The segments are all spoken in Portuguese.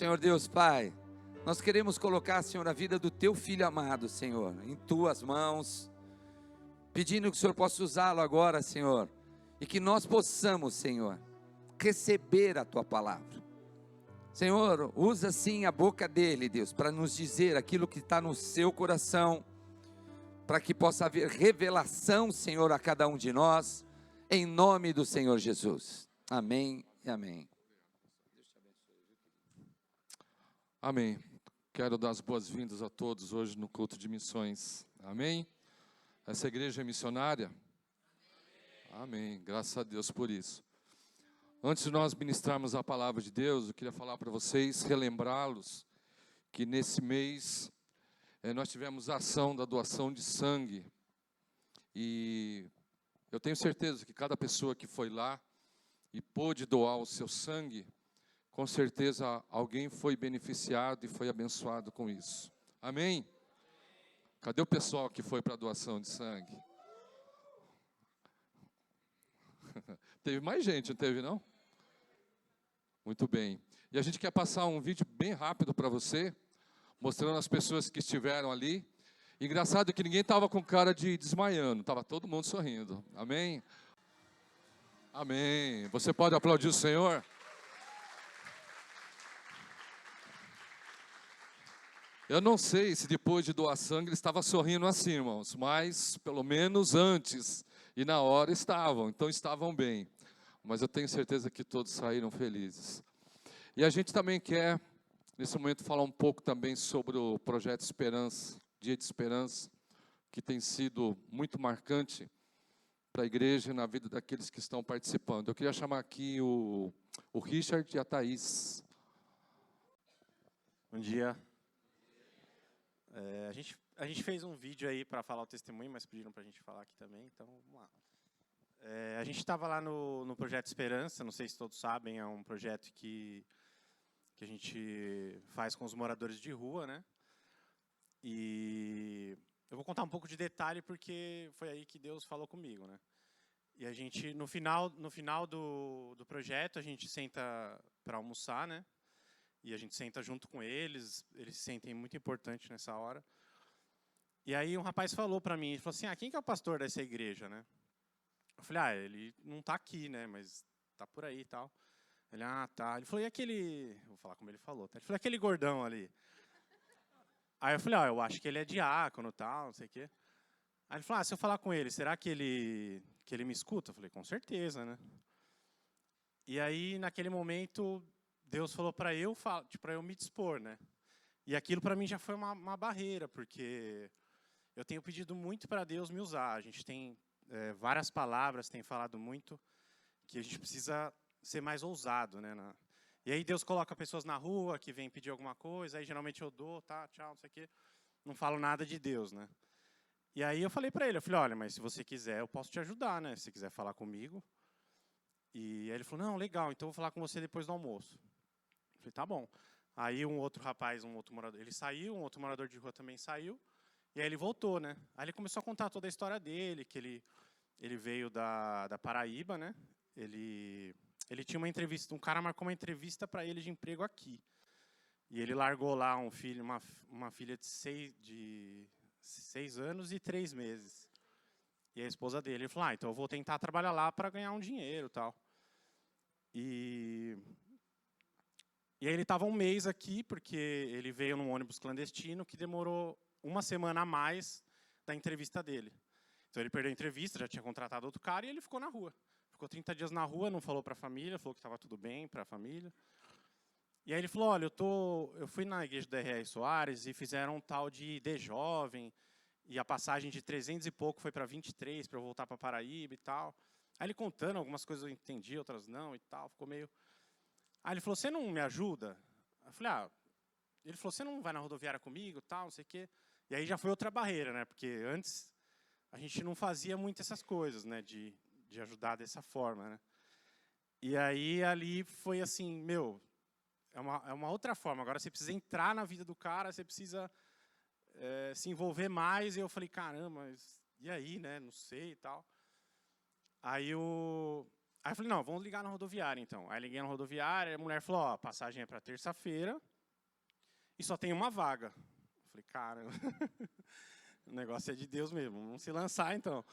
Senhor Deus Pai, nós queremos colocar, Senhor, a vida do Teu Filho amado, Senhor, em Tuas mãos, pedindo que o Senhor possa usá-lo agora, Senhor, e que nós possamos, Senhor, receber a Tua palavra. Senhor, usa sim a boca dele, Deus, para nos dizer aquilo que está no seu coração, para que possa haver revelação, Senhor, a cada um de nós, em nome do Senhor Jesus. Amém e amém. Amém. Quero dar as boas-vindas a todos hoje no culto de missões. Amém? Essa igreja é missionária? Amém. Graças a Deus por isso. Antes de nós ministrarmos a palavra de Deus, eu queria falar para vocês, relembrá-los, que nesse mês nós tivemos a ação da doação de sangue. E eu tenho certeza que cada pessoa que foi lá e pôde doar o seu sangue, com certeza alguém foi beneficiado e foi abençoado com isso. Amém? Cadê o pessoal que foi para a doação de sangue? Teve mais gente, não teve não? Muito bem. E a gente quer passar um vídeo bem rápido para você, mostrando as pessoas que estiveram ali. Engraçado que ninguém estava com cara de desmaiando, estava todo mundo sorrindo. Amém? Amém. Você pode aplaudir o Senhor? Eu não sei se depois de doar sangue ele estava sorrindo assim, irmãos, mas pelo menos antes e na hora estavam, então estavam bem. Mas eu tenho certeza que todos saíram felizes. E a gente também quer, nesse momento, falar um pouco também sobre o Projeto Esperança, Dia de Esperança, que tem sido muito marcante para a igreja e na vida daqueles que estão participando. Eu queria chamar aqui o Richard e a Thaís. Bom dia. A gente fez um vídeo aí para falar o testemunho, mas pediram para a gente falar aqui também, então vamos lá. A gente estava lá no Projeto Esperança, não sei se todos sabem, é um projeto que a gente faz com os moradores de rua, né? E eu vou contar um pouco de detalhe porque foi aí que Deus falou comigo, né? E a gente, no final do projeto, a gente senta para almoçar, né? E a gente senta junto com eles se sentem muito importante nessa hora. E aí um rapaz falou para mim, ele falou assim, quem que é o pastor dessa igreja, né? Eu falei, ele não está aqui, né, mas está por aí e tal. Ele, tá. Ele falou, e aquele... Vou falar como ele falou, tá? Ele falou, aquele gordão ali. Aí eu falei, eu acho que ele é diácono e tal, não sei o quê. Aí ele falou, se eu falar com ele, será que ele me escuta? Eu falei, com certeza, né? E aí, naquele momento, Deus falou para eu me dispor, né? E aquilo para mim já foi uma barreira, porque eu tenho pedido muito para Deus me usar. A gente tem várias palavras, tem falado muito que a gente precisa ser mais ousado, né? E aí Deus coloca pessoas na rua que vêm pedir alguma coisa, aí geralmente eu dou, tá, tchau, não sei o quê. Não falo nada de Deus, né? E aí eu falei para ele, olha, mas se você quiser, eu posso te ajudar, né? Se você quiser falar comigo. E aí ele falou, não, legal, então eu vou falar com você depois do almoço. Eu falei, tá bom. Aí um outro rapaz, um outro morador, ele saiu, um outro morador de rua também saiu, e aí ele voltou, né? Aí ele começou a contar toda a história dele, que ele veio da Paraíba, né? Ele tinha uma entrevista, um cara marcou uma entrevista para ele de emprego aqui. E ele largou lá um filho, uma filha de 6 anos e 3 meses. E a esposa dele, ele falou, então eu vou tentar trabalhar lá para ganhar um dinheiro e tal. E aí ele estava um mês aqui, porque ele veio num ônibus clandestino que demorou uma semana a mais da entrevista dele. Então ele perdeu a entrevista, já tinha contratado outro cara e ele ficou na rua. Ficou 30 dias na rua, não falou para a família, falou que estava tudo bem para a família. E aí ele falou, olha, eu fui na igreja do R.R. Soares e fizeram um tal de ID Jovem, e a passagem de 300 e pouco foi para 23, para eu voltar para Paraíba e tal. Aí ele contando, algumas coisas eu entendi, outras não e tal, ficou meio... Aí ele falou, você não me ajuda? Eu falei, ele falou, você não vai na rodoviária comigo, tal, não sei o quê. E aí já foi outra barreira, né? Porque antes a gente não fazia muito essas coisas, né? De ajudar dessa forma, né? E aí ali foi assim, é uma outra forma. Agora você precisa entrar na vida do cara, você precisa se envolver mais. E eu falei, caramba, mas e aí, né? Não sei e tal. Aí Aí eu falei, não, vamos ligar na rodoviária, então. Aí liguei na rodoviária, a mulher falou, ó, a passagem é para terça-feira e só tem uma vaga. Eu falei, cara, o negócio é de Deus mesmo, vamos se lançar, então.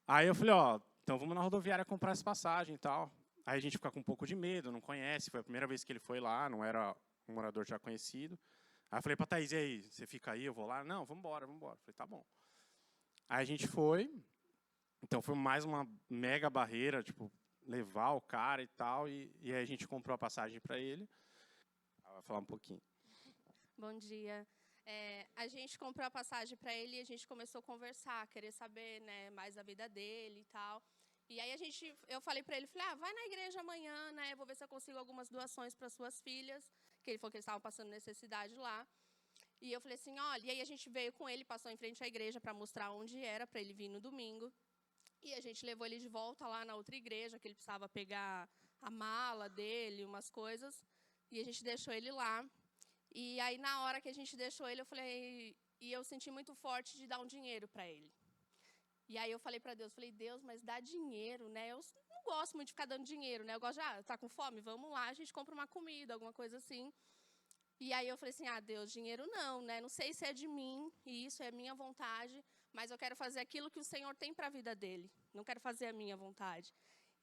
Aí eu falei, ó, então vamos na rodoviária comprar essa passagem e tal. Aí a gente fica com um pouco de medo, não conhece, foi a primeira vez que ele foi lá, não era um morador já conhecido. Aí eu falei pra Thaís, e aí, você fica aí, eu vou lá? Não, vamos embora, vamos embora. Eu falei, tá bom. Aí a gente foi, então foi mais uma mega barreira, tipo, levar o cara e tal, e aí a gente comprou a passagem para ele. Ela vai falar um pouquinho. Bom dia. A gente comprou a passagem para ele e a gente começou a conversar, querer saber, né, mais da vida dele e tal. E aí eu falei para ele, vai na igreja amanhã, né, vou ver se eu consigo algumas doações para suas filhas, que ele falou que eles estavam passando necessidade lá. E eu falei assim, olha, e aí a gente veio com ele, passou em frente à igreja para mostrar onde era, para ele vir no domingo. E a gente levou ele de volta lá na outra igreja, que ele precisava pegar a mala dele, umas coisas. E a gente deixou ele lá. E aí, na hora que a gente deixou ele, eu senti muito forte de dar um dinheiro para ele. E aí eu falei para Deus, Deus, mas dá dinheiro, né? Eu não gosto muito de ficar dando dinheiro, né? Eu gosto de, tá com fome? Vamos lá, a gente compra uma comida, alguma coisa assim. E aí eu falei assim, Deus, dinheiro não, né? Não sei se é de mim, e isso é minha vontade, mas eu quero fazer aquilo que o Senhor tem para a vida dele. Não quero fazer a minha vontade.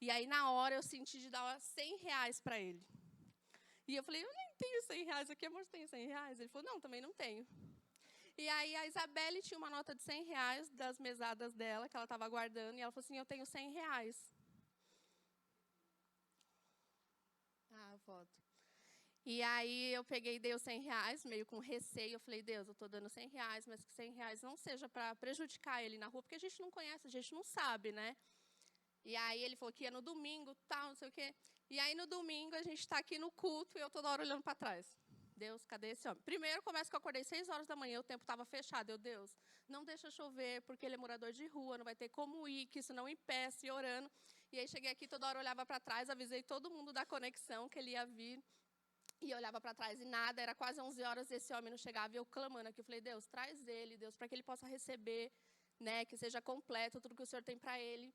E aí, na hora, eu senti de dar R$100 para ele. E eu falei, eu nem tenho R$100 aqui, amor, você tem R$100? Ele falou, não, também não tenho. E aí, a Isabelle tinha uma nota de R$100 das mesadas dela, que ela estava guardando, e ela falou assim, eu tenho R$100. A foto. E aí, eu peguei e dei os R$100, meio com receio. Eu falei, Deus, eu estou dando R$100, mas que R$100 não seja para prejudicar ele na rua, porque a gente não conhece, a gente não sabe, né? E aí, ele falou que ia no domingo, tal, não sei o quê. E aí, no domingo, a gente está aqui no culto e eu toda hora olhando para trás. Deus, cadê esse homem? Primeiro, começa que eu acordei 6 horas da manhã, o tempo estava fechado. Deus, não deixa chover, porque ele é morador de rua, não vai ter como ir, que isso não impeça, e orando. E aí, cheguei aqui, toda hora olhava para trás, avisei todo mundo da conexão que ele ia vir. E eu olhava para trás e nada, era quase 11 horas, esse homem não chegava. E eu clamando aqui, eu falei, Deus, traz ele, Deus, para que ele possa receber, né, que seja completo tudo que o Senhor tem para ele.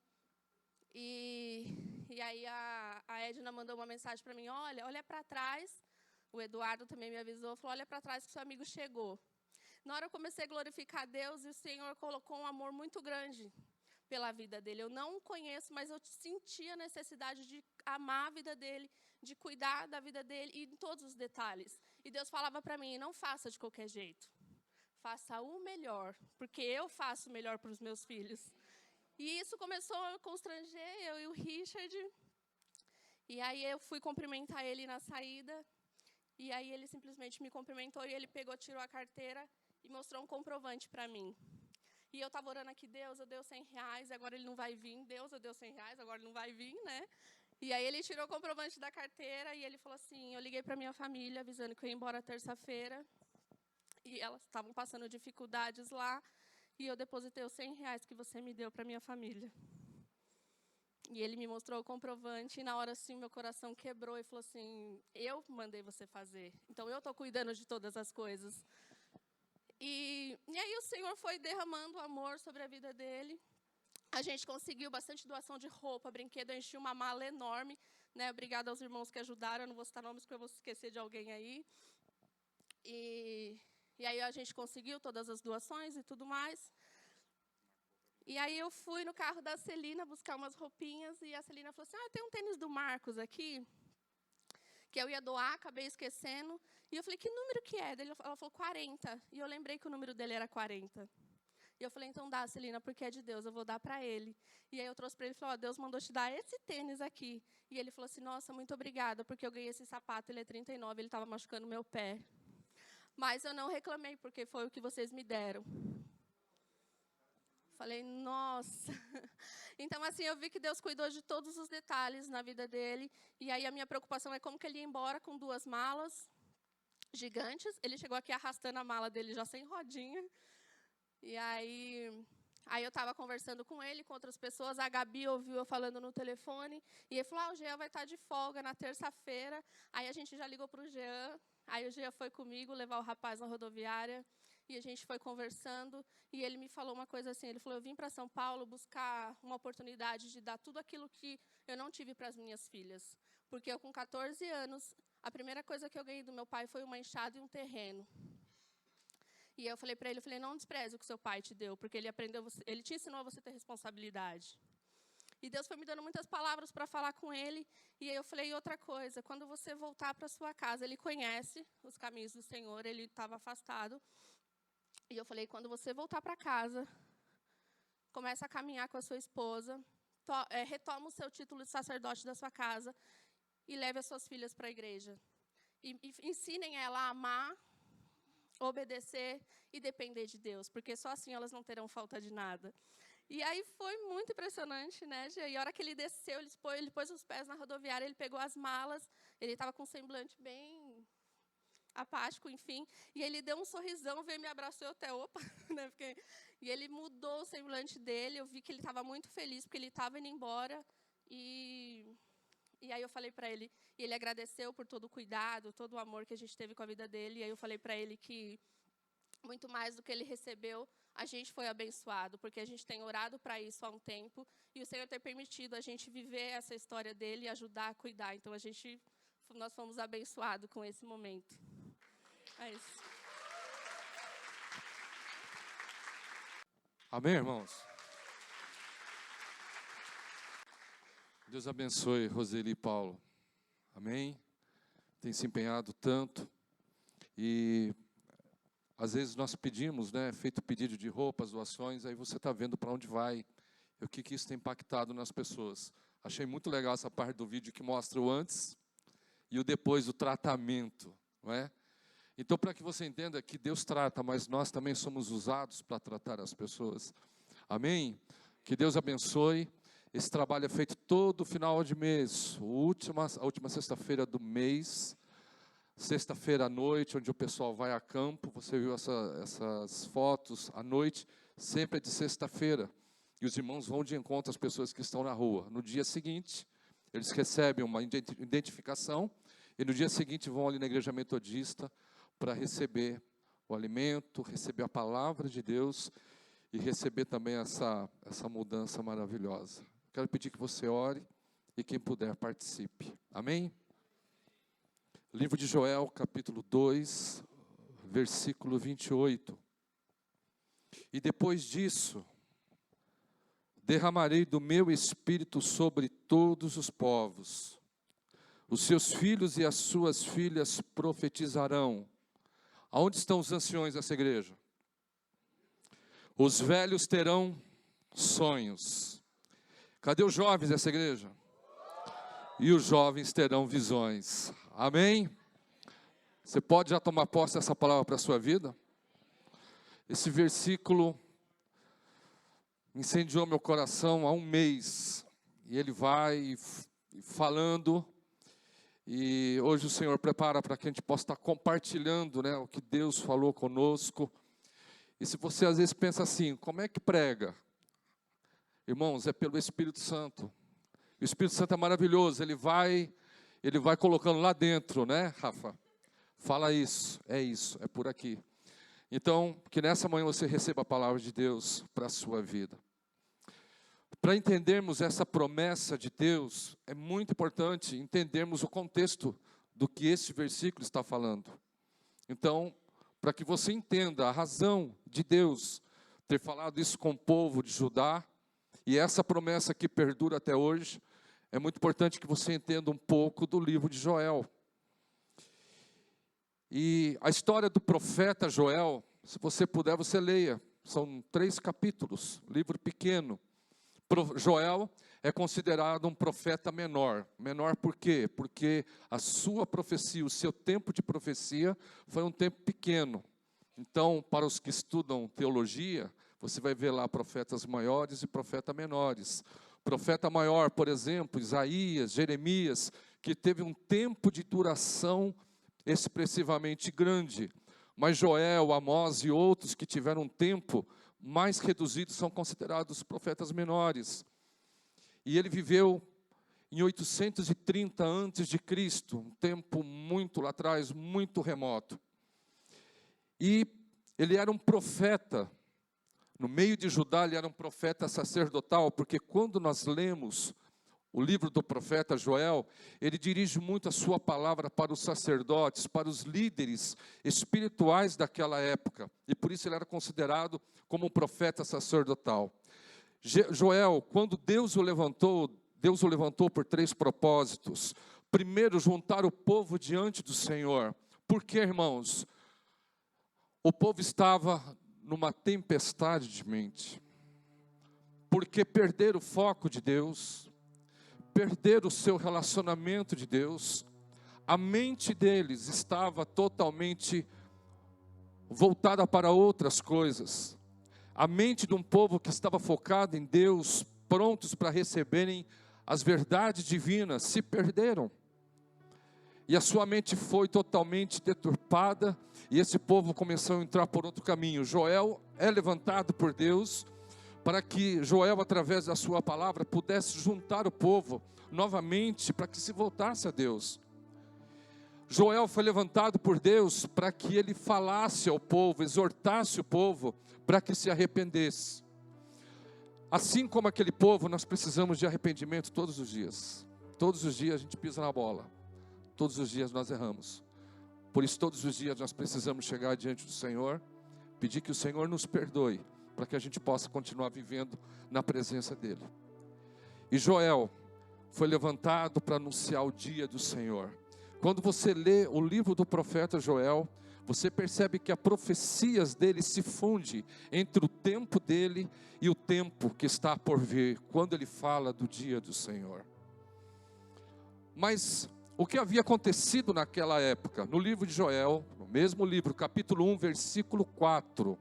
E aí a Edna mandou uma mensagem para mim, olha para trás. O Eduardo também me avisou, falou, olha para trás que seu amigo chegou. Na hora eu comecei a glorificar a Deus e o Senhor colocou um amor muito grande pela vida dele. Eu não o conheço, mas eu senti a necessidade de amar a vida dele, de cuidar da vida dele e em todos os detalhes. E Deus falava para mim, não faça de qualquer jeito. Faça o melhor, porque eu faço o melhor para os meus filhos. E isso começou a constranger eu e o Richard. E aí eu fui cumprimentar ele na saída. E aí ele simplesmente me cumprimentou e ele pegou, tirou a carteira e mostrou um comprovante para mim. E eu estava orando aqui, Deus, eu dei R$100, agora ele não vai vir. Deus, eu dei R$100, agora ele não vai vir, né? E aí ele tirou o comprovante da carteira e ele falou assim, eu liguei para minha família avisando que eu ia embora terça-feira. E elas estavam passando dificuldades lá. E eu depositei os R$100 que você me deu para minha família. E ele me mostrou o comprovante e na hora assim meu coração quebrou e falou assim, eu mandei você fazer, então eu estou cuidando de todas as coisas. E aí o Senhor foi derramando amor sobre a vida dele. A gente conseguiu bastante doação de roupa, brinquedo, eu enchi uma mala enorme, né? Obrigada aos irmãos que ajudaram, eu não vou citar nomes porque eu vou esquecer de alguém aí. E aí a gente conseguiu todas as doações e tudo mais. E aí eu fui no carro da Celina buscar umas roupinhas e a Celina falou assim, tem um tênis do Marcos aqui, que eu ia doar, acabei esquecendo. E eu falei, que número que é? Ela falou 40. E eu lembrei que o número dele era 40. E eu falei, então dá, Celina, porque é de Deus, eu vou dar para ele. E aí eu trouxe para ele e falei, Deus mandou te dar esse tênis aqui. E ele falou assim, nossa, muito obrigada, porque eu ganhei esse sapato, ele é 39, ele estava machucando meu pé. Mas eu não reclamei, porque foi o que vocês me deram. Falei, nossa. Então, assim, eu vi que Deus cuidou de todos os detalhes na vida dele. E aí a minha preocupação é como que ele ia embora com 2 malas gigantes. Ele chegou aqui arrastando a mala dele já sem rodinha. E aí eu estava conversando com ele, com outras pessoas. A Gabi ouviu eu falando no telefone. E ele falou, o Jean vai estar de folga na terça-feira. Aí a gente já ligou para o Jean. Aí o Jean foi comigo levar o rapaz na rodoviária. e a gente foi conversando, e ele me falou uma coisa assim, ele falou, eu vim para São Paulo buscar uma oportunidade de dar tudo aquilo que eu não tive para as minhas filhas. Porque eu, com 14 anos, a primeira coisa que eu ganhei do meu pai foi uma enxada e um terreno. E eu falei para ele, eu falei, não despreze o que seu pai te deu, porque ele te ensinou a você ter responsabilidade. E Deus foi me dando muitas palavras para falar com ele. E aí eu falei, outra coisa, quando você voltar para sua casa, ele conhece os caminhos do Senhor, ele estava afastado. E eu falei, quando você voltar para casa, começa a caminhar com a sua esposa, retoma o seu título de sacerdote da sua casa e leve as suas filhas para a igreja. E ensinem ela a amar, obedecer e depender de Deus, porque só assim elas não terão falta de nada. E aí foi muito impressionante, né, Gê? E a hora que ele desceu, ele pôs os pés na rodoviária, ele pegou as malas, ele estava com um semblante bem apático, enfim, e ele deu um sorrisão, veio me abraçou, eu até, opa, né, e ele mudou o semblante dele, eu vi que ele estava muito feliz, porque ele estava indo embora, e aí eu falei para ele, e ele agradeceu por todo o cuidado, todo o amor que a gente teve com a vida dele, e aí eu falei para ele que, muito mais do que ele recebeu, a gente foi abençoado, porque a gente tem orado para isso há um tempo, e o Senhor tem permitido a gente viver essa história dele e ajudar a cuidar. Então, nós fomos abençoados com esse momento. É isso. Amém, irmãos? Deus abençoe Roseli e Paulo. Amém? Tem se empenhado tanto. E às vezes nós pedimos, né, feito pedido de roupas, doações, aí você está vendo para onde vai, e o que isso tem impactado nas pessoas. Achei muito legal essa parte do vídeo que mostra o antes e o depois, o tratamento, não é? Então, para que você entenda que Deus trata, mas nós também somos usados para tratar as pessoas. Amém? Que Deus abençoe. Esse trabalho é feito todo final de mês, a última sexta-feira do mês, sexta-feira à noite, onde o pessoal vai a campo. Você viu essas fotos à noite, sempre é de sexta-feira. E os irmãos vão de encontro às pessoas que estão na rua. No dia seguinte, eles recebem uma identificação, e no dia seguinte vão ali na igreja metodista para receber o alimento, receber a palavra de Deus e receber também essa mudança maravilhosa. Quero pedir que você ore e quem puder participe. Amém? Livro de Joel, capítulo 2, versículo 28. E depois disso, derramarei do meu espírito sobre todos os povos. Os seus filhos e as suas filhas profetizarão. Aonde estão os anciões dessa igreja? Os velhos terão sonhos. Cadê os jovens dessa igreja? E os jovens terão visões. Amém? Você pode já tomar posse dessa palavra para a sua vida? Esse versículo incendiou meu coração há um mês. E ele vai falando. E hoje o Senhor prepara para que a gente possa estar compartilhando, né, o que Deus falou conosco. E se você às vezes pensa assim, como é que prega? Irmãos, é pelo Espírito Santo. O Espírito Santo é maravilhoso, ele vai colocando lá dentro, né, Rafa? Fala isso, é por aqui. Então, que nessa manhã você receba a palavra de Deus para a sua vida. Para entendermos essa promessa de Deus, é muito importante entendermos o contexto do que esse versículo está falando. Então, para que você entenda a razão de Deus ter falado isso com o povo de Judá, e essa promessa que perdura até hoje, é muito importante que você entenda um pouco do livro de Joel. E a história do profeta Joel, se você puder, você leia. São 3 capítulos, livro pequeno. Joel é considerado um profeta menor. Menor por quê? Porque a sua profecia, o seu tempo de profecia, foi um tempo pequeno. Então, para os que estudam teologia, você vai ver lá profetas maiores e profetas menores. Profeta maior, por exemplo, Isaías, Jeremias, que teve um tempo de duração expressivamente grande. Mas Joel, Amós e outros que tiveram um tempo mais reduzido são considerados profetas menores. E ele viveu em 830 a.C., um tempo muito lá atrás, muito remoto. E ele era um profeta. No meio de Judá, ele era um profeta sacerdotal, porque quando nós lemos o livro do profeta Joel, ele dirige muito a sua palavra para os sacerdotes, para os líderes espirituais daquela época. E por isso ele era considerado como um profeta sacerdotal. Joel, quando Deus o levantou por 3 propósitos. Primeiro, juntar o povo diante do Senhor. Por quê, irmãos? O povo estava numa tempestade de mente. Porque perderam o foco de Deus, perderam o seu relacionamento de Deus. A mente deles estava totalmente voltada para outras coisas. A mente de um povo que estava focado em Deus, prontos para receberem as verdades divinas, se perderam. E a sua mente foi totalmente deturpada, e esse povo começou a entrar por outro caminho. Joel é levantado por Deus, para que Joel, através da sua palavra, pudesse juntar o povo novamente, para que se voltasse a Deus. Joel foi levantado por Deus para que ele falasse ao povo, exortasse o povo, para que se arrependesse. Assim como aquele povo, nós precisamos de arrependimento todos os dias. Todos os dias a gente pisa na bola. Todos os dias nós erramos. Por isso todos os dias nós precisamos chegar diante do Senhor, pedir que o Senhor nos perdoe, para que a gente possa continuar vivendo na presença dEle. E Joel foi levantado para anunciar o dia do Senhor. Quando você lê o livro do profeta Joel, você percebe que as profecias dele se fundem entre o tempo dele e o tempo que está por vir, quando ele fala do dia do Senhor. Mas o que havia acontecido naquela época? No livro de Joel, no mesmo livro, capítulo 1, versículo 4.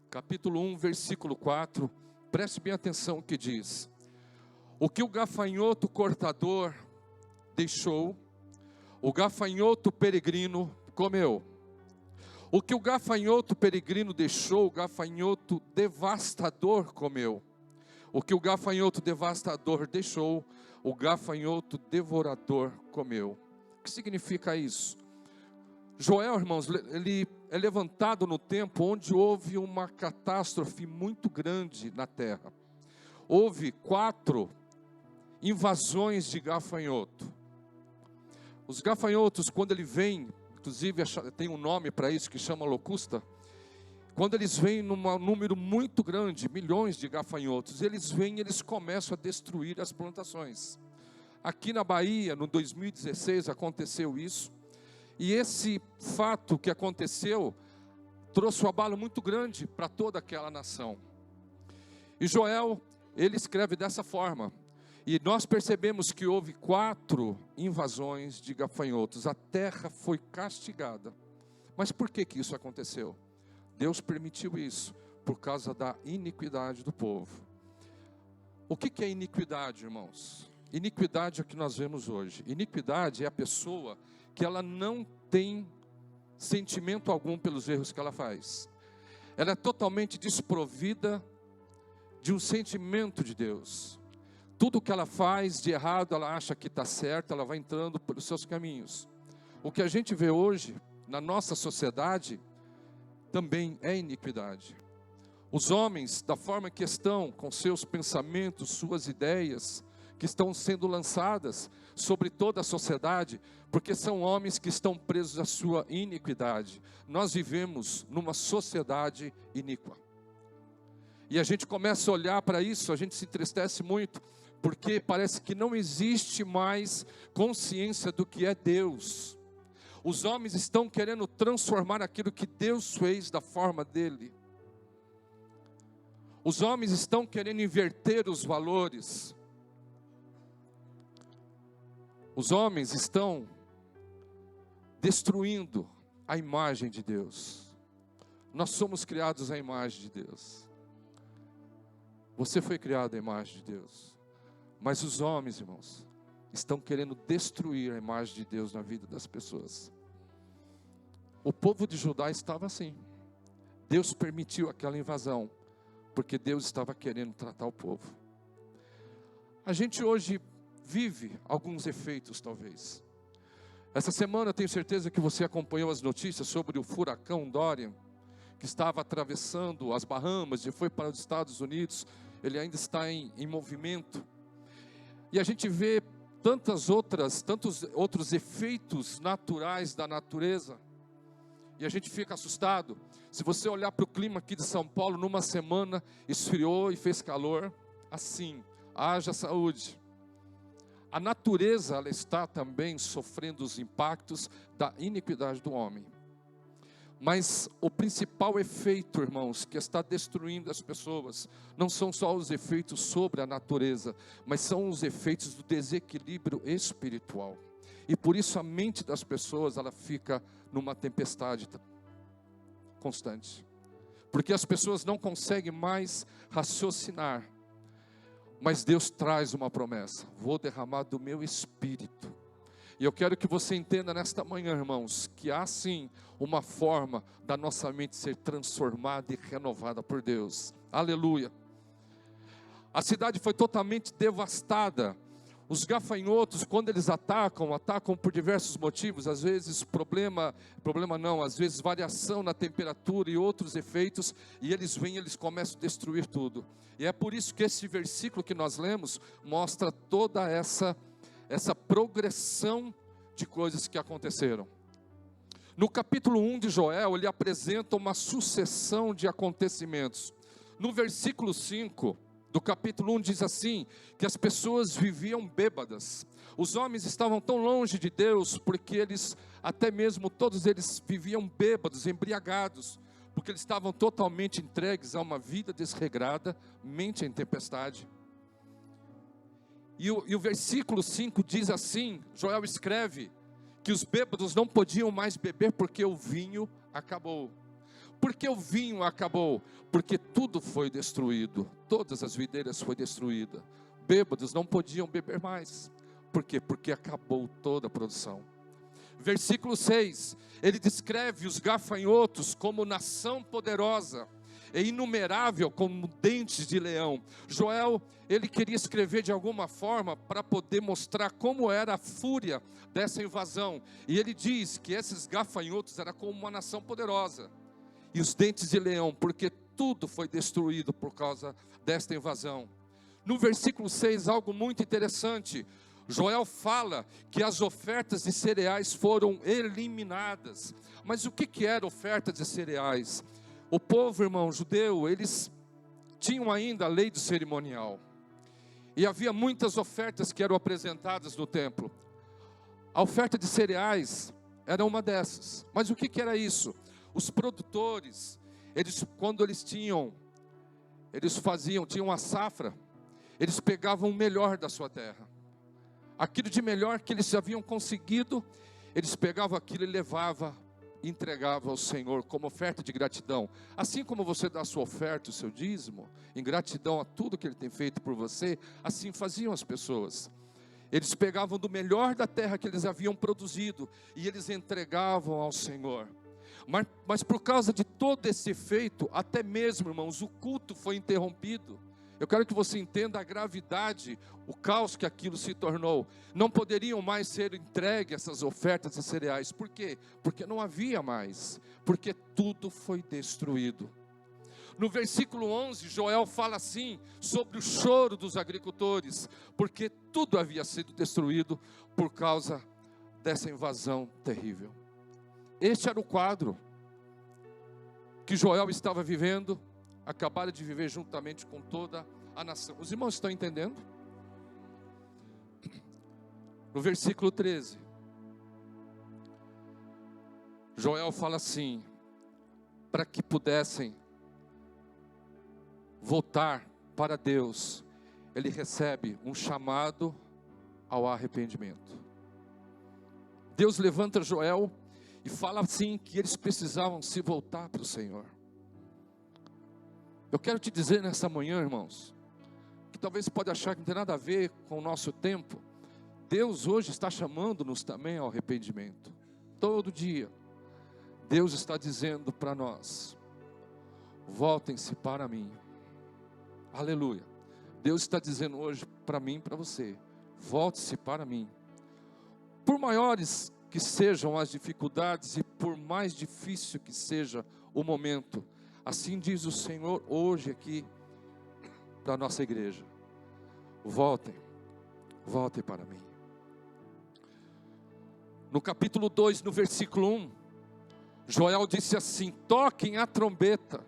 Capítulo 1, versículo 4, preste bem atenção o que diz. O que o gafanhoto cortador deixou, o gafanhoto peregrino comeu. O que o gafanhoto peregrino deixou, o gafanhoto devastador comeu. O que o gafanhoto devastador deixou, o gafanhoto devorador comeu. O que significa isso? Joel, irmãos, ele é levantado no tempo onde houve uma catástrofe muito grande na terra. Houve 4 invasões de gafanhoto. Os gafanhotos, quando ele vem, inclusive tem um nome para isso que chama locusta. Quando eles vêm num número muito grande, milhões de gafanhotos, eles vêm e eles começam a destruir as plantações. Aqui na Bahia, no 2016, aconteceu isso. E esse fato que aconteceu trouxe um abalo muito grande para toda aquela nação. E Joel, ele escreve dessa forma. E nós percebemos que houve 4 invasões de gafanhotos. A terra foi castigada. Mas por que que isso aconteceu? Deus permitiu isso por causa da iniquidade do povo. O que que é iniquidade, irmãos? Iniquidade é o que nós vemos hoje. Iniquidade é a pessoa que ela não tem sentimento algum pelos erros que ela faz. Ela é totalmente desprovida de um sentimento de Deus. Tudo que ela faz de errado, ela acha que está certo, ela vai entrando pelos seus caminhos. O que a gente vê hoje, na nossa sociedade, também é iniquidade. Os homens, da forma que estão, com seus pensamentos, suas ideias, que estão sendo lançadas sobre toda a sociedade, porque são homens que estão presos à sua iniquidade. Nós vivemos numa sociedade iníqua. E a gente começa a olhar para isso, a gente se entristece muito, porque parece que não existe mais consciência do que é Deus. Os homens estão querendo transformar aquilo que Deus fez da forma dele. Os homens estão querendo inverter os valores. Os homens estão destruindo a imagem de Deus. Nós somos criados à imagem de Deus. Você foi criado à imagem de Deus. Mas os homens, irmãos, estão querendo destruir a imagem de Deus na vida das pessoas. O povo de Judá estava assim. Deus permitiu aquela invasão, porque Deus estava querendo tratar o povo. A gente hoje vive alguns efeitos, talvez. Essa semana eu tenho certeza que você acompanhou as notícias sobre o furacão Dorian, que estava atravessando as Bahamas e foi para os Estados Unidos, ele ainda está em movimento. E a gente vê tantos outros efeitos naturais da natureza, e a gente fica assustado. Se você olhar para o clima aqui de São Paulo, numa semana esfriou e fez calor, assim, haja saúde. A natureza, ela está também sofrendo os impactos da iniquidade do homem. Mas o principal efeito, irmãos, que está destruindo as pessoas, não são só os efeitos sobre a natureza, mas são os efeitos do desequilíbrio espiritual. E por isso a mente das pessoas, ela fica numa tempestade constante. Porque as pessoas não conseguem mais raciocinar. Mas Deus traz uma promessa: vou derramar do meu Espírito. E eu quero que você entenda nesta manhã, irmãos, que há sim uma forma da nossa mente ser transformada e renovada por Deus. Aleluia. A cidade foi totalmente devastada. Os gafanhotos, quando eles atacam por diversos motivos, às vezes às vezes variação na temperatura e outros efeitos, e eles vêm e eles começam a destruir tudo. E é por isso que esse versículo que nós lemos mostra toda essa progressão de coisas que aconteceram. No capítulo 1 de Joel, ele apresenta uma sucessão de acontecimentos. No versículo 5 do capítulo 1 diz assim, que as pessoas viviam bêbadas. Os homens estavam tão longe de Deus, porque eles, até mesmo todos eles viviam bêbados, embriagados, porque eles estavam totalmente entregues a uma vida desregrada, mente em tempestade. E o versículo 5 diz assim, Joel escreve, que os bêbados não podiam mais beber porque o vinho acabou. Por que o vinho acabou? Porque tudo foi destruído, todas as videiras foram destruídas. Bêbados não podiam beber mais. Por quê? Porque acabou toda a produção. Versículo 6, ele descreve os gafanhotos como nação poderosa e inumerável como dentes de leão. Joel, ele queria escrever de alguma forma para poder mostrar como era a fúria dessa invasão. E ele diz que esses gafanhotos eram como uma nação poderosa. E os dentes de leão, porque tudo foi destruído por causa desta invasão. No versículo 6, algo muito interessante. Joel fala que as ofertas de cereais foram eliminadas. Mas o que era oferta de cereais? O povo, irmão, judeu, eles tinham ainda a lei do cerimonial. E havia muitas ofertas que eram apresentadas no templo. A oferta de cereais era uma dessas. Mas o que era isso? Os produtores, quando eles tinham a safra, eles pegavam o melhor da sua terra. Aquilo de melhor que eles haviam conseguido, eles pegavam aquilo e levavam, entregavam ao Senhor como oferta de gratidão. Assim como você dá a sua oferta, o seu dízimo, em gratidão a tudo que Ele tem feito por você, assim faziam as pessoas. Eles pegavam do melhor da terra que eles haviam produzido e eles entregavam ao Senhor. Mas por causa de todo esse efeito, até mesmo, irmãos, o culto foi interrompido. Eu quero que você entenda a gravidade, o caos que aquilo se tornou. Não poderiam mais ser entregues essas ofertas de cereais. Por quê? Porque não havia mais. Porque tudo foi destruído. No versículo 11, Joel fala assim, sobre o choro dos agricultores. Porque tudo havia sido destruído por causa dessa invasão terrível. Este era o quadro que Joel estava vivendo, acabara de viver juntamente com toda a nação. Os irmãos estão entendendo? No versículo 13, Joel fala assim, para que pudessem voltar para Deus, ele recebe um chamado ao arrependimento. Deus levanta Joel e fala assim que eles precisavam se voltar para o Senhor. Eu quero te dizer nessa manhã, irmãos, que talvez você pode achar que não tem nada a ver com o nosso tempo. Deus hoje está chamando-nos também ao arrependimento. Todo dia, Deus está dizendo para nós, voltem-se para mim. Aleluia. Deus está dizendo hoje para mim e para você, volte-se para mim. Por maiores que sejam as dificuldades e por mais difícil que seja o momento, assim diz o Senhor hoje aqui para a nossa igreja: voltem para mim. No capítulo 2, no versículo 1, Joel disse assim: toquem a trombeta,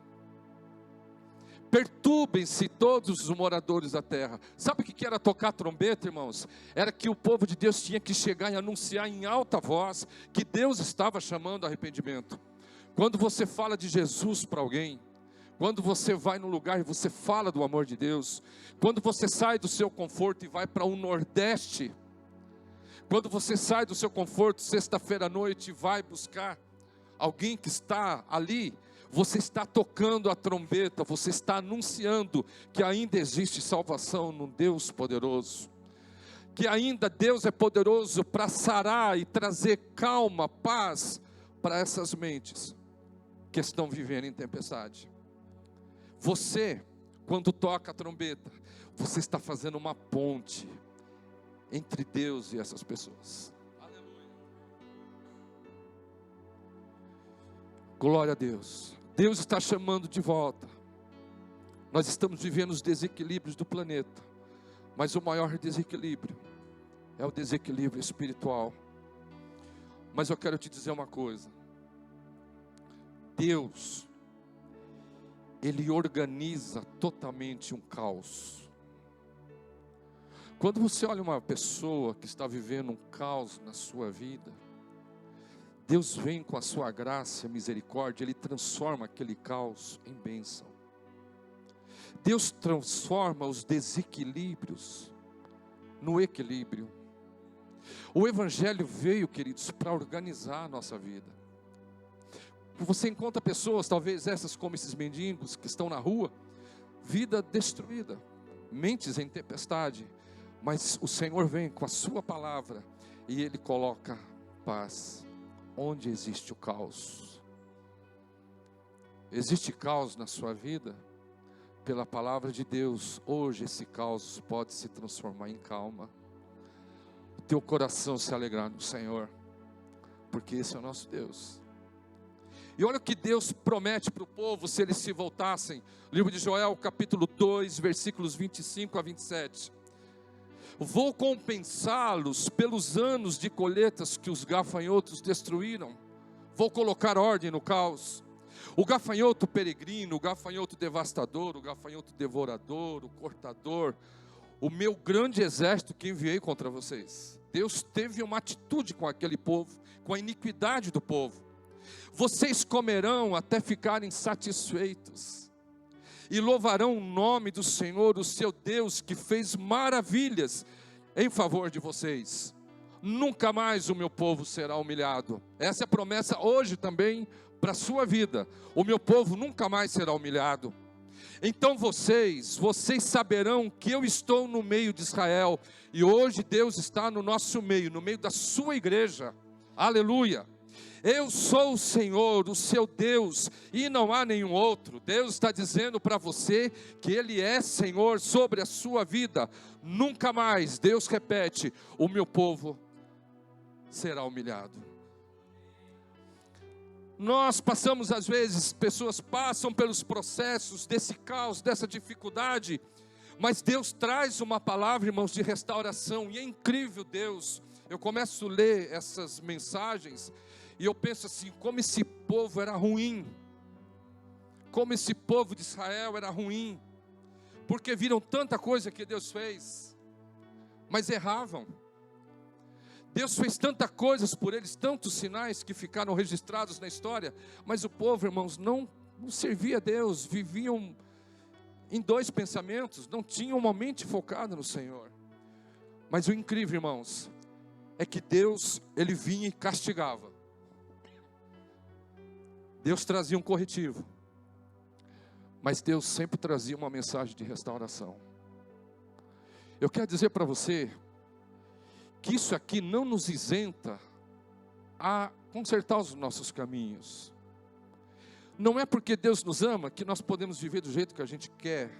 perturbem-se todos os moradores da terra. Sabe o que era tocar a trombeta, irmãos? Era que o povo de Deus tinha que chegar e anunciar em alta voz que Deus estava chamando ao arrependimento. Quando você fala de Jesus para alguém, quando você vai num lugar e você fala do amor de Deus, quando você sai do seu conforto e vai para o Nordeste, quando você sai do seu conforto sexta-feira à noite e vai buscar alguém que está ali, você está tocando a trombeta, você está anunciando que ainda existe salvação no Deus poderoso, que ainda Deus é poderoso para sarar e trazer calma, paz para essas mentes que estão vivendo em tempestade. Você, quando toca a trombeta, você está fazendo uma ponte entre Deus e essas pessoas. Aleluia. Glória a Deus. Deus está chamando de volta. Nós estamos vivendo os desequilíbrios do planeta, mas o maior desequilíbrio é o desequilíbrio espiritual. Mas eu quero te dizer uma coisa: Deus, Ele organiza totalmente um caos. Quando você olha uma pessoa que está vivendo um caos na sua vida, Deus vem com a sua graça e misericórdia, Ele transforma aquele caos em bênção. Deus transforma os desequilíbrios no equilíbrio. O Evangelho veio, queridos, para organizar a nossa vida. Você encontra pessoas, talvez essas como esses mendigos que estão na rua, vida destruída, mentes em tempestade, mas o Senhor vem com a sua palavra e Ele coloca paz onde existe o caos. Existe caos na sua vida? Pela palavra de Deus, hoje esse caos pode se transformar em calma. O teu coração se alegrar no Senhor, porque esse é o nosso Deus. E olha o que Deus promete para o povo se eles se voltassem. Livro de Joel, capítulo 2, versículos 25 a 27. Vou compensá-los pelos anos de colheitas que os gafanhotos destruíram. Vou colocar ordem no caos. O gafanhoto peregrino, o gafanhoto devastador, o gafanhoto devorador, o cortador, o meu grande exército que enviei contra vocês. Deus teve uma atitude com aquele povo, com a iniquidade do povo. Vocês comerão até ficarem satisfeitos e louvarão o nome do Senhor, o seu Deus, que fez maravilhas em favor de vocês. Nunca mais o meu povo será humilhado. Essa é a promessa hoje também para a sua vida. O meu povo nunca mais será humilhado. Então vocês saberão que eu estou no meio de Israel, e hoje Deus está no nosso meio, no meio da sua igreja. Aleluia. Eu sou o Senhor, o seu Deus, e não há nenhum outro. Deus está dizendo para você que Ele é Senhor sobre a sua vida. Nunca mais, Deus repete, o meu povo será humilhado. Nós passamos às vezes, pessoas passam pelos processos desse caos, dessa dificuldade, mas Deus traz uma palavra, irmãos, de restauração, e é incrível Deus. Eu começo a ler essas mensagens, e eu penso assim, como esse povo era ruim, como esse povo de Israel era ruim, porque viram tanta coisa que Deus fez, mas erravam. Deus fez tantas coisas por eles, tantos sinais que ficaram registrados na história, mas o povo, irmãos, não servia a Deus, viviam em dois pensamentos, não tinham uma mente focada no Senhor. Mas o incrível, irmãos, é que Deus, Ele vinha e castigava. Deus trazia um corretivo, mas Deus sempre trazia uma mensagem de restauração. Eu quero dizer para você que isso aqui não nos isenta a consertar os nossos caminhos. Não é porque Deus nos ama que nós podemos viver do jeito que a gente quer.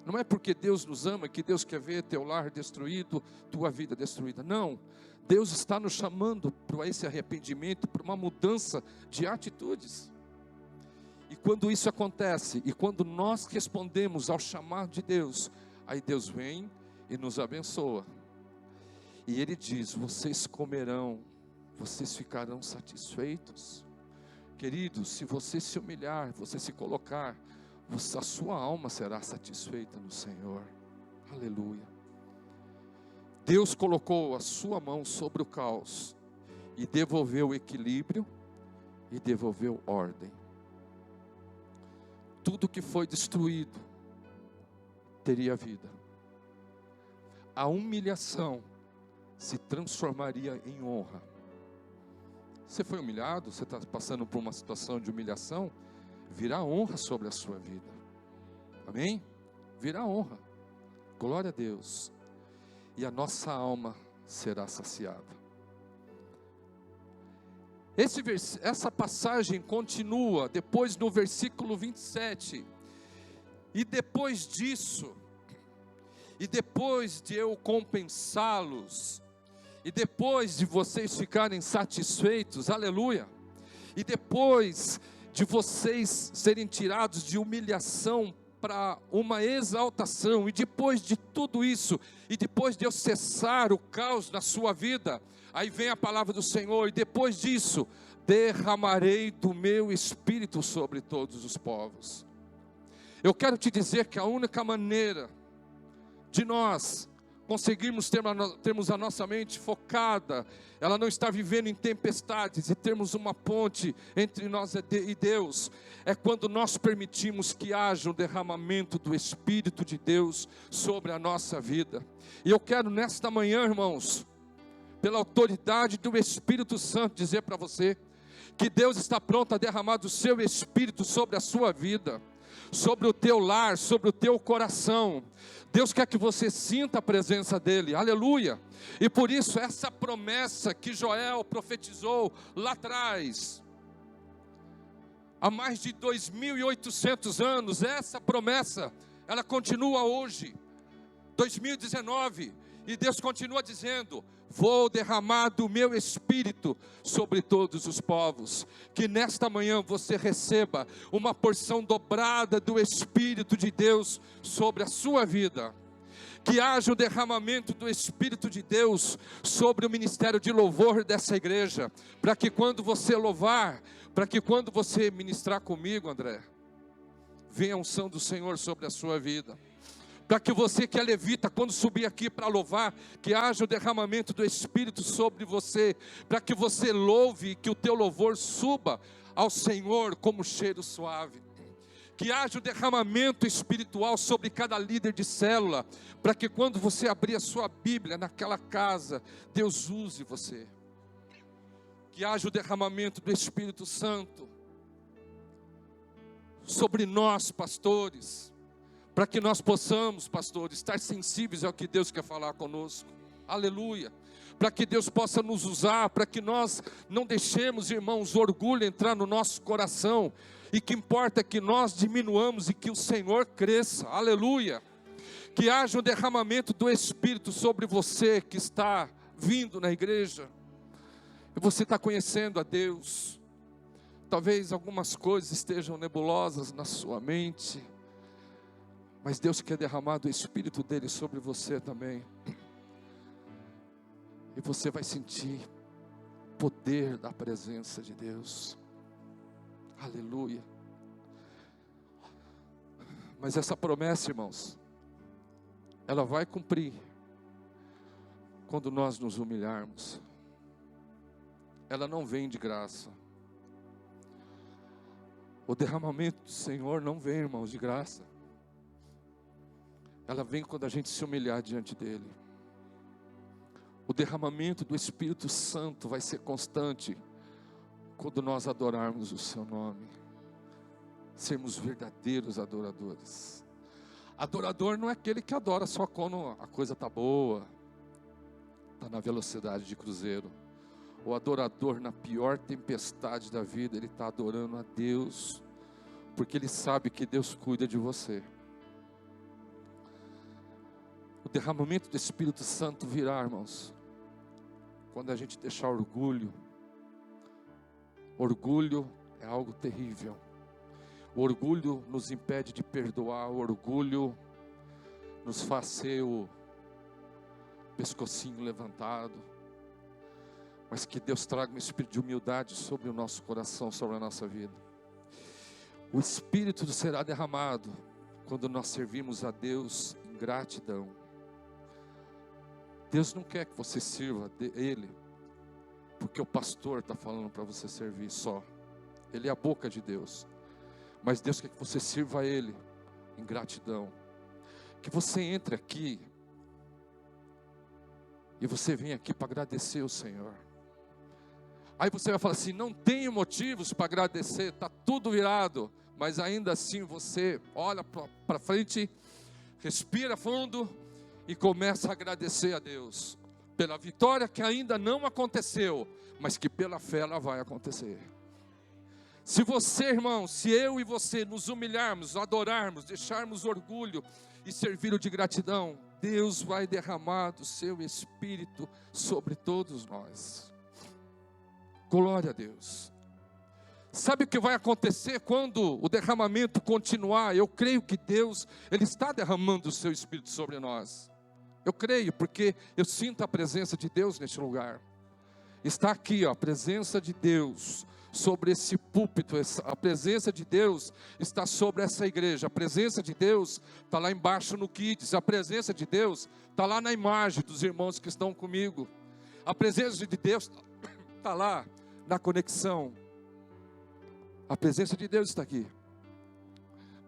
Não é porque Deus nos ama que Deus quer ver teu lar destruído, tua vida destruída. Não. Deus está nos chamando para esse arrependimento, para uma mudança de atitudes. E quando isso acontece, e quando nós respondemos ao chamado de Deus, aí Deus vem e nos abençoa. E Ele diz: vocês comerão, vocês ficarão satisfeitos. Queridos, se você se humilhar, você se colocar, a sua alma será satisfeita no Senhor. Aleluia. Deus colocou a sua mão sobre o caos e devolveu o equilíbrio e devolveu ordem. Tudo que foi destruído teria vida. A humilhação se transformaria em honra. Você foi humilhado, você está passando por uma situação de humilhação, virá honra sobre a sua vida. Amém? Virá honra. Glória a Deus. E a nossa alma será saciada. Essa passagem continua depois no versículo 27. E depois disso, e depois de eu compensá-los, e depois de vocês ficarem satisfeitos, aleluia, e depois de vocês serem tirados de humilhação para uma exaltação, e depois de tudo isso, e depois de eu cessar o caos na sua vida, aí vem a palavra do Senhor: e depois disso, derramarei do meu Espírito sobre todos os povos. Eu quero te dizer que a única maneira de nós conseguirmos termos a nossa mente focada, ela não está vivendo em tempestades, e termos uma ponte entre nós e Deus, é quando nós permitimos que haja um derramamento do Espírito de Deus sobre a nossa vida. E eu quero nesta manhã, irmãos, pela autoridade do Espírito Santo, dizer para você que Deus está pronto a derramar do seu Espírito sobre a sua vida, sobre o teu lar, sobre o teu coração. Deus quer que você sinta a presença dEle, aleluia. E por isso essa promessa que Joel profetizou lá atrás, há mais de 2.800 anos, essa promessa, ela continua hoje, 2019, e Deus continua dizendo: vou derramar do meu Espírito sobre todos os povos. Que nesta manhã você receba uma porção dobrada do Espírito de Deus sobre a sua vida. Que haja o derramamento do Espírito de Deus sobre o ministério de louvor dessa igreja, para que quando você louvar, para que quando você ministrar comigo, André, venha a unção do Senhor sobre a sua vida. Para que você que é levita, quando subir aqui para louvar, que haja o derramamento do Espírito sobre você, para que você louve e que o teu louvor suba ao Senhor como cheiro suave. Que haja o derramamento espiritual sobre cada líder de célula, para que quando você abrir a sua Bíblia naquela casa, Deus use você. Que haja o derramamento do Espírito Santo sobre nós, pastores, para que nós possamos, pastores, estar sensíveis ao que Deus quer falar conosco. Aleluia. Para que Deus possa nos usar, para que nós não deixemos, irmãos, o orgulho entrar no nosso coração, e que importa é que nós diminuamos e que o Senhor cresça. Aleluia. Que haja um derramamento do Espírito sobre você que está vindo na igreja, e você está conhecendo a Deus. Talvez algumas coisas estejam nebulosas na sua mente, mas Deus quer derramar do Espírito dele sobre você também. E você vai sentir o poder da presença de Deus. Aleluia. Mas essa promessa, irmãos, ela vai cumprir quando nós nos humilharmos. Ela não vem de graça. O derramamento do Senhor não vem, irmãos, de graça. Ela vem quando a gente se humilhar diante dEle. O derramamento do Espírito Santo vai ser constante quando nós adorarmos o seu nome. Sermos verdadeiros adoradores. Adorador não é aquele que adora só quando a coisa está boa, está na velocidade de cruzeiro. O adorador, na pior tempestade da vida, ele está adorando a Deus, porque ele sabe que Deus cuida de você. O derramamento do Espírito Santo virá, irmãos, quando a gente deixar orgulho. Orgulho é algo terrível. O orgulho nos impede de perdoar. O orgulho nos faz ser o pescocinho levantado. Mas que Deus traga um espírito de humildade sobre o nosso coração, sobre a nossa vida. O Espírito será derramado quando nós servirmos a Deus em gratidão. Deus não quer que você sirva Ele porque o pastor está falando para você servir só. Ele é a boca de Deus. Mas Deus quer que você sirva a Ele em gratidão. Que você entre aqui e você vem aqui para agradecer o Senhor. Aí você vai falar assim: não tenho motivos para agradecer, está tudo virado. Mas ainda assim você olha para frente, respira fundo e começa a agradecer a Deus pela vitória que ainda não aconteceu, mas que pela fé ela vai acontecer. Se você, irmão, se eu e você nos humilharmos, adorarmos, deixarmos orgulho e servir de gratidão, Deus vai derramar do seu Espírito sobre todos nós. Glória a Deus. Sabe o que vai acontecer quando o derramamento continuar? Eu creio que Deus, Ele está derramando o seu Espírito sobre nós. Eu creio, porque eu sinto a presença de Deus neste lugar. Está aqui, ó, a presença de Deus sobre esse púlpito. A presença de Deus está sobre essa igreja. A presença de Deus está lá embaixo no Kids. A presença de Deus está lá na imagem dos irmãos que estão comigo. A presença de Deus está lá na conexão. A presença de Deus está aqui.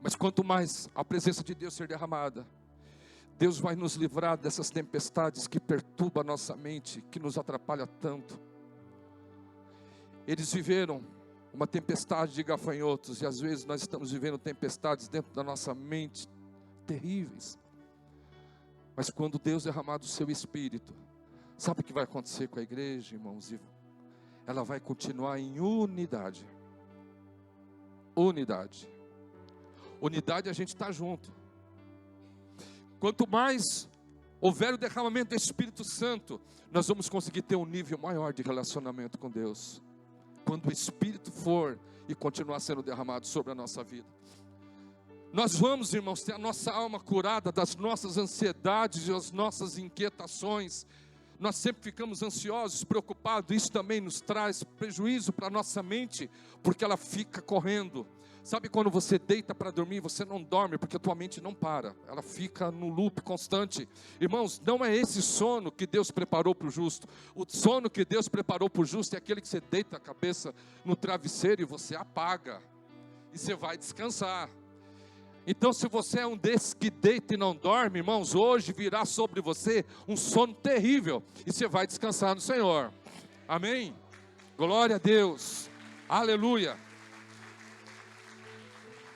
Mas quanto mais a presença de Deus ser derramada, Deus vai nos livrar dessas tempestades que perturbam a nossa mente, que nos atrapalha tanto. Eles viveram uma tempestade de gafanhotos, e às vezes nós estamos vivendo tempestades dentro da nossa mente, terríveis. Mas quando Deus derramar do seu Espírito, sabe o que vai acontecer com a igreja, irmãos? Ela vai continuar em unidade. Unidade. Unidade, a gente está junto. Quanto mais houver o derramamento do Espírito Santo, nós vamos conseguir ter um nível maior de relacionamento com Deus. Quando o Espírito for e continuar sendo derramado sobre a nossa vida, nós vamos, irmãos, ter a nossa alma curada das nossas ansiedades e das nossas inquietações. Nós sempre ficamos ansiosos, preocupados. Isso também nos traz prejuízo para a nossa mente, porque ela fica correndo. Sabe quando você deita para dormir, você não dorme porque a tua mente não para, ela fica no loop constante. Irmãos, não é esse sono que Deus preparou para o justo. O sono que Deus preparou para o justo é aquele que você deita a cabeça no travesseiro e você apaga, e você vai descansar. Então, se você é um desses que deita e não dorme, irmãos, hoje virá sobre você um sono terrível, e você vai descansar no Senhor. Amém? Glória a Deus. Aleluia.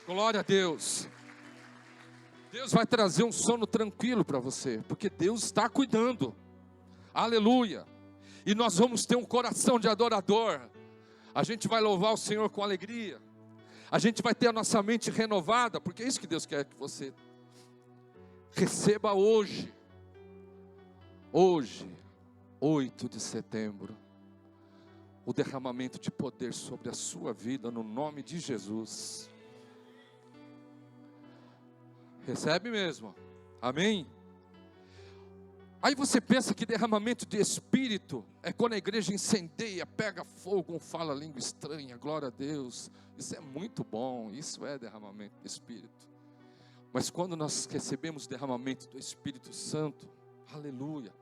Glória a Deus. Deus vai trazer um sono tranquilo para você, porque Deus está cuidando. Aleluia. E nós vamos ter um coração de adorador. A gente vai louvar o Senhor com alegria. A gente vai ter a nossa mente renovada, porque é isso que Deus quer que você receba hoje. Hoje, 8 de setembro, o derramamento de poder sobre a sua vida, no nome de Jesus. Recebe mesmo, amém? Aí você pensa que derramamento de Espírito é quando a igreja incendeia, pega fogo, fala língua estranha, glória a Deus. Isso é muito bom, isso é derramamento do Espírito. Mas quando nós recebemos o derramamento do Espírito Santo, aleluia,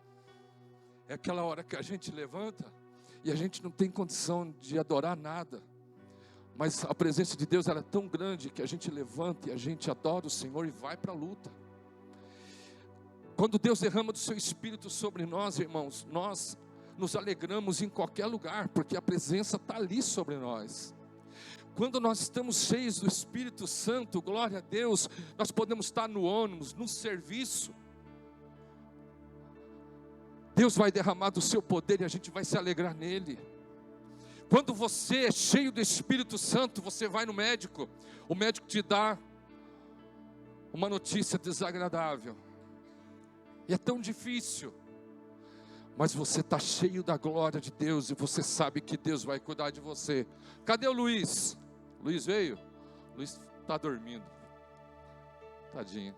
é aquela hora que a gente levanta e a gente não tem condição de adorar nada. Mas a presença de Deus ela é tão grande que a gente levanta e a gente adora o Senhor e vai para a luta. Quando Deus derrama do seu Espírito sobre nós, irmãos, nós nos alegramos em qualquer lugar, porque a presença está ali sobre nós. Quando nós estamos cheios do Espírito Santo, glória a Deus, nós podemos estar no ônibus, no serviço. Deus vai derramar do seu poder e a gente vai se alegrar nele. Quando você é cheio do Espírito Santo, você vai no médico, o médico te dá uma notícia desagradável. E é tão difícil. Mas você está cheio da glória de Deus e você sabe que Deus vai cuidar de você. Cadê o Luiz? Luiz veio? Luiz está dormindo. Tadinho.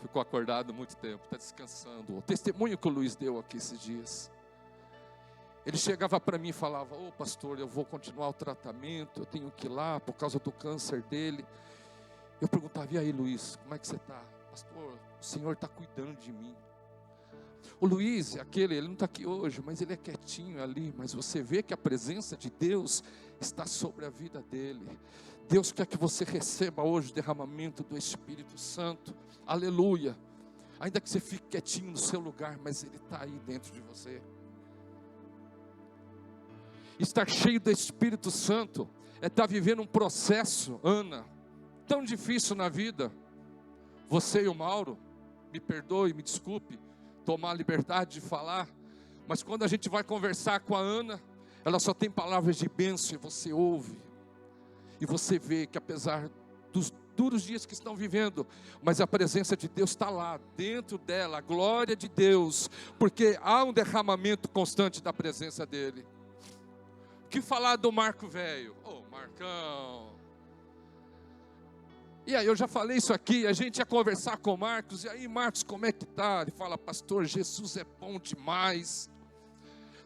Ficou acordado muito tempo, está descansando. O testemunho que o Luiz deu aqui esses dias. Ele chegava para mim e falava: ô pastor, eu vou continuar o tratamento, eu tenho que ir lá por causa do câncer dele. Eu perguntava: e aí, Luiz, como é que você está? Pastor, o Senhor está cuidando de mim. O Luiz, ele não está aqui hoje, mas ele é quietinho ali, mas você vê que a presença de Deus está sobre a vida dele. Deus quer que você receba hoje o derramamento do Espírito Santo, aleluia, ainda que você fique quietinho no seu lugar, mas ele está aí dentro de você. Estar cheio do Espírito Santo é estar vivendo um processo, Ana, tão difícil na vida. Você e o Mauro, me perdoe, me desculpe, tomar a liberdade de falar, mas quando a gente vai conversar com a Ana, ela só tem palavras de bênção, e você ouve, e você vê que apesar dos duros dias que estão vivendo, mas a presença de Deus está lá, dentro dela, a glória de Deus, porque há um derramamento constante da presença dEle. O que falar do Marco velho? Ô, Marcão! E aí eu já falei isso aqui, a gente ia conversar com o Marcos, e aí Marcos, como é que tá? Ele fala: pastor, Jesus é bom demais.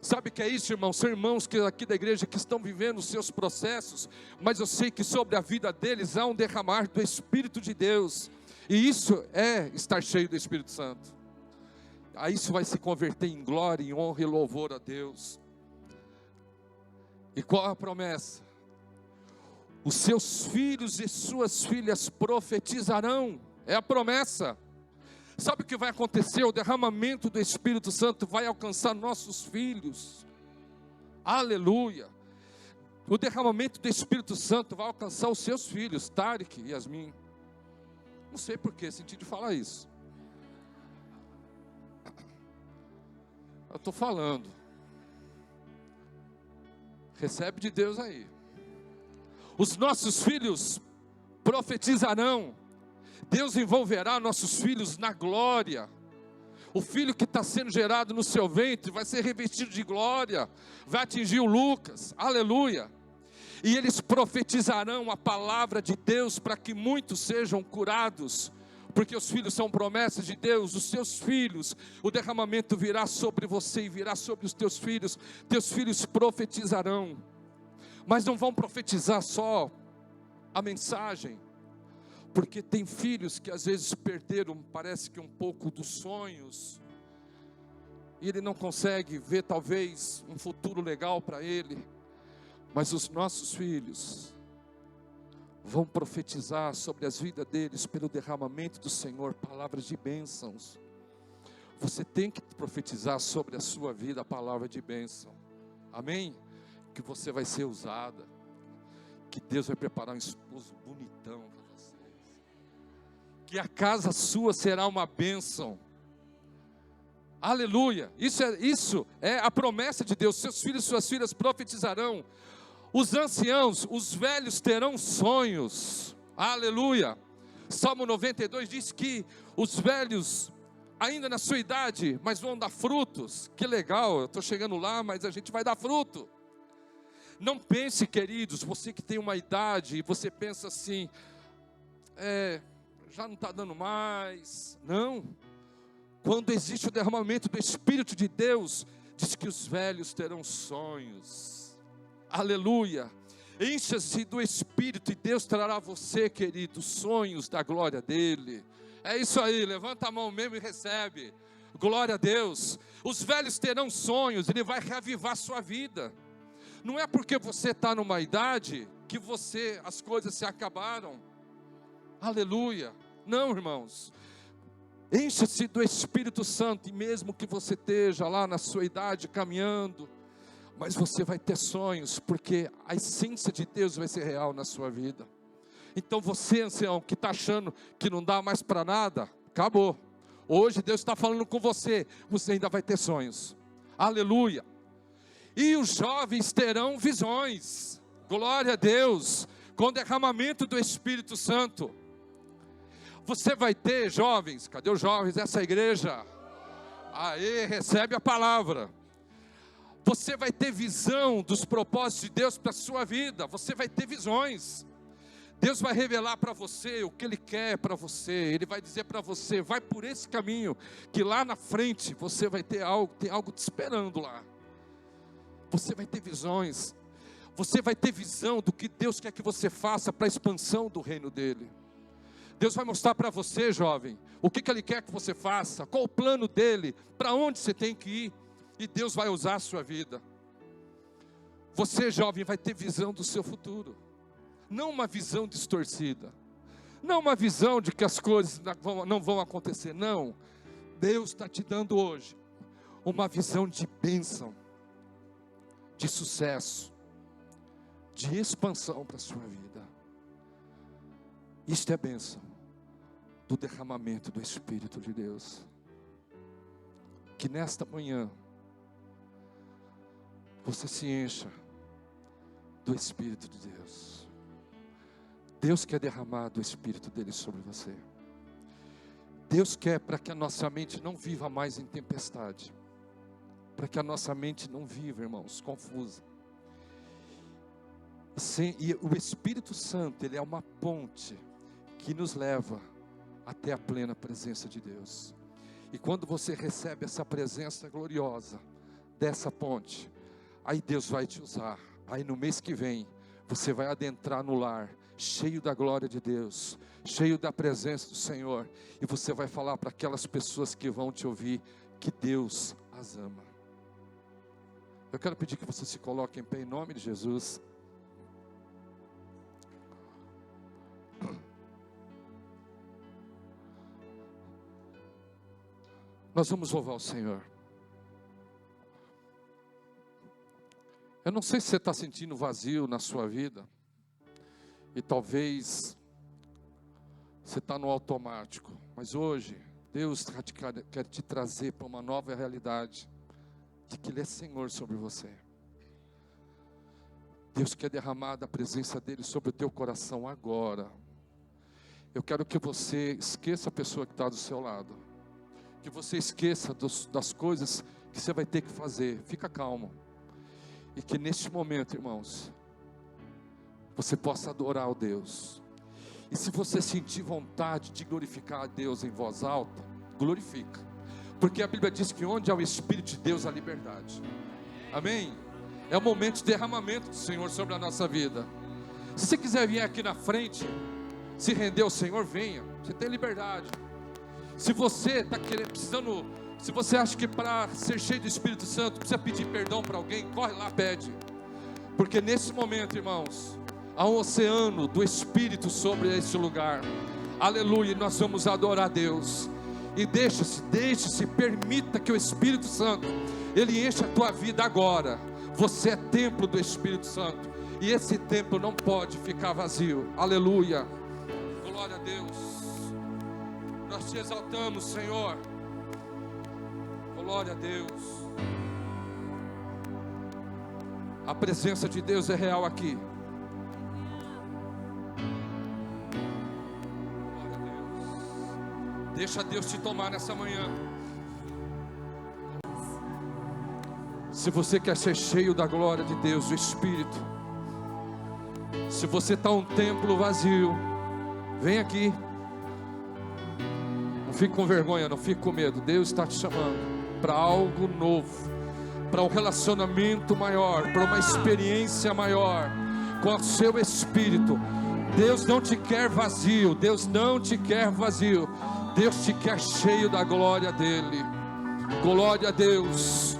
Sabe o que é isso, irmão? São irmãos aqui da igreja que estão vivendo os seus processos, mas eu sei que sobre a vida deles há um derramar do Espírito de Deus, e isso é estar cheio do Espírito Santo. Aí isso vai se converter em glória, em honra e louvor a Deus. E qual a promessa? Os seus filhos e suas filhas profetizarão, é a promessa. Sabe o que vai acontecer? O derramamento do Espírito Santo vai alcançar nossos filhos, aleluia. O derramamento do Espírito Santo vai alcançar os seus filhos, Tarek e Yasmin. Não sei porquê, senti de falar isso. Eu estou falando. Recebe de Deus aí. Os nossos filhos profetizarão. Deus envolverá nossos filhos na glória. O filho que está sendo gerado no seu ventre vai ser revestido de glória. Vai atingir o Lucas, aleluia. E eles profetizarão a palavra de Deus para que muitos sejam curados. Porque os filhos são promessas de Deus, os seus filhos, o derramamento virá sobre você e virá sobre os teus filhos profetizarão, mas não vão profetizar só a mensagem, porque tem filhos que às vezes perderam, parece que um pouco dos sonhos, e ele não consegue ver talvez um futuro legal para ele, mas os nossos filhos vão profetizar sobre as vidas deles pelo derramamento do Senhor, palavras de bênçãos. Você tem que profetizar sobre a sua vida a palavra de bênção, amém? Que você vai ser usada, que Deus vai preparar um esposo bonitão para vocês, que a casa sua será uma bênção, aleluia. Isso é a promessa de Deus. Seus filhos e suas filhas profetizarão. Os anciãos, os velhos terão sonhos, aleluia. Salmo 92 diz que os velhos, ainda na sua idade, mas vão dar frutos. Que legal, eu estou chegando lá, mas a gente vai dar fruto. Não pense, queridos, você que tem uma idade, e você pensa assim, já não está dando mais. Não, quando existe o derramamento do Espírito de Deus, diz que os velhos terão sonhos. Aleluia, encha-se do Espírito e Deus trará a você, querido, sonhos da glória dEle. É isso aí, levanta a mão mesmo e recebe, glória a Deus. Os velhos terão sonhos, Ele vai reavivar a sua vida. Não é porque você está numa idade que as coisas se acabaram, aleluia, não, irmãos. Encha-se do Espírito Santo, e mesmo que você esteja lá na sua idade caminhando, mas você vai ter sonhos, porque a essência de Deus vai ser real na sua vida. Então você, ancião, que está achando que não dá mais para nada, acabou. Hoje Deus está falando com você, você ainda vai ter sonhos, aleluia. E os jovens terão visões, glória a Deus, com derramamento do Espírito Santo. Você vai ter, jovens, cadê os jovens dessa igreja? Aê, recebe a palavra. Você vai ter visão dos propósitos de Deus para a sua vida. Você vai ter visões. Deus vai revelar para você o que Ele quer para você. Ele vai dizer para você, vai por esse caminho, que lá na frente você vai ter algo, tem algo te esperando lá. Você vai ter visões. Você vai ter visão do que Deus quer que você faça para a expansão do reino dEle. Deus vai mostrar para você, jovem, o que Ele quer que você faça, qual o plano dEle, para onde você tem que ir. E Deus vai usar a sua vida. Você, jovem, vai ter visão do seu futuro. Não uma visão distorcida. Não uma visão de que as coisas não vão acontecer. Não. Deus está te dando hoje uma visão de bênção, de sucesso, de expansão para a sua vida. Isto é bênção do derramamento do Espírito de Deus. Que nesta manhã você se encha do Espírito de Deus. Deus quer derramar do Espírito dele sobre você. Deus quer para que a nossa mente não viva mais em tempestade. Para que a nossa mente não viva, irmãos, confusa. E o Espírito Santo, ele é uma ponte que nos leva até a plena presença de Deus. E quando você recebe essa presença gloriosa dessa ponte, aí Deus vai te usar. Aí no mês que vem, você vai adentrar no lar, cheio da glória de Deus, cheio da presença do Senhor. E você vai falar para aquelas pessoas que vão te ouvir, que Deus as ama. Eu quero pedir que você se coloque em pé em nome de Jesus. Nós vamos louvar o Senhor. Eu não sei se você está sentindo vazio na sua vida. E talvez você está no automático. Mas hoje, Deus quer te trazer para uma nova realidade. De que Ele é Senhor sobre você. Deus quer derramar da presença dEle sobre o teu coração agora. Eu quero que você esqueça a pessoa que está do seu lado. Que você esqueça das coisas que você vai ter que fazer. Fica calmo. E que neste momento, irmãos, você possa adorar o Deus. E se você sentir vontade de glorificar a Deus em voz alta, glorifica. Porque a Bíblia diz que onde há o Espírito de Deus há liberdade. Amém? É o momento de derramamento do Senhor sobre a nossa vida. Se você quiser vir aqui na frente, se render ao Senhor, venha. Você tem liberdade. Se você está precisando, se você acha que para ser cheio do Espírito Santo precisa pedir perdão para alguém, corre lá, pede. Porque nesse momento, irmãos, há um oceano do Espírito sobre esse lugar. Aleluia, nós vamos adorar a Deus. E deixe-se, permita que o Espírito Santo, Ele encha a tua vida agora. Você é templo do Espírito Santo. E esse templo não pode ficar vazio. Aleluia. Glória a Deus. Nós te exaltamos, Senhor. Glória a Deus. A presença de Deus é real aqui. Glória a Deus. Deixa Deus te tomar nessa manhã. Se você quer ser cheio da glória de Deus, do Espírito. Se você está um templo vazio, vem aqui. Não fique com vergonha, não fique com medo. Deus está te chamando para algo novo, para um relacionamento maior, para uma experiência maior com o seu Espírito. Deus não te quer vazio. Deus não te quer vazio. Deus te quer cheio da glória dEle. Glória a Deus.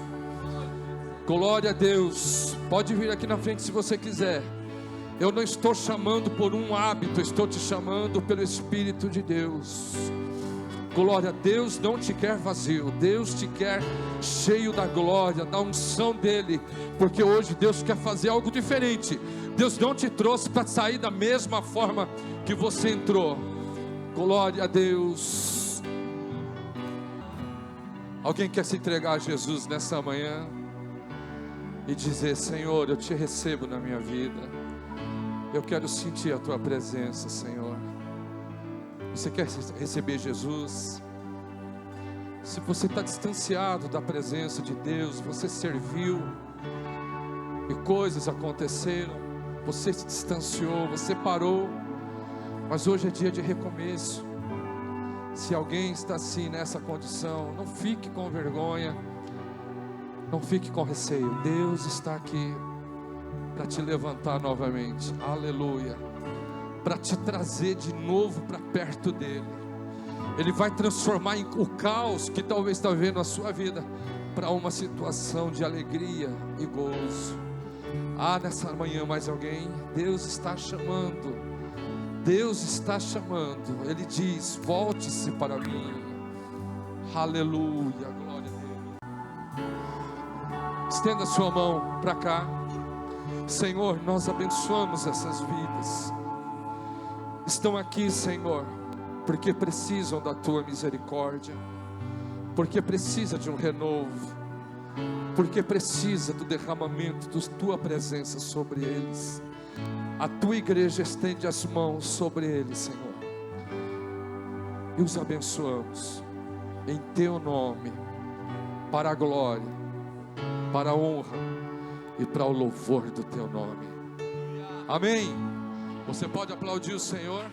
Glória a Deus. Pode vir aqui na frente se você quiser. Eu não estou chamando por um hábito, estou te chamando pelo Espírito de Deus. Glória a Deus, não te quer vazio. Deus te quer cheio da glória, da unção dEle. Porque hoje Deus quer fazer algo diferente. Deus não te trouxe para sair da mesma forma que você entrou. Glória a Deus. Alguém quer se entregar a Jesus nessa manhã e dizer: Senhor, eu te recebo na minha vida. Eu quero sentir a tua presença, Senhor. você quer receber Jesus, se você está distanciado da presença de Deus, você serviu e coisas aconteceram, você se distanciou, você parou, mas hoje é dia de recomeço. Se alguém está assim nessa condição, não fique com vergonha, não fique com receio. Deus está aqui para te levantar novamente, aleluia, para te trazer de novo para perto dele. Ele vai transformar o caos que talvez está vendo a sua vida para uma situação de alegria e gozo. Nessa manhã mais alguém? Deus está chamando, Deus está chamando. Ele diz: volte-se para mim, aleluia, glória a Deus. Estenda sua mão para cá. Senhor, nós abençoamos essas vidas. Estão aqui, Senhor, porque precisam da tua misericórdia, porque precisa de um renovo, porque precisa do derramamento da tua presença sobre eles. A tua igreja estende as mãos sobre eles, Senhor, e os abençoamos em teu nome, para a glória, para a honra e para o louvor do teu nome. Amém. Você pode aplaudir o Senhor?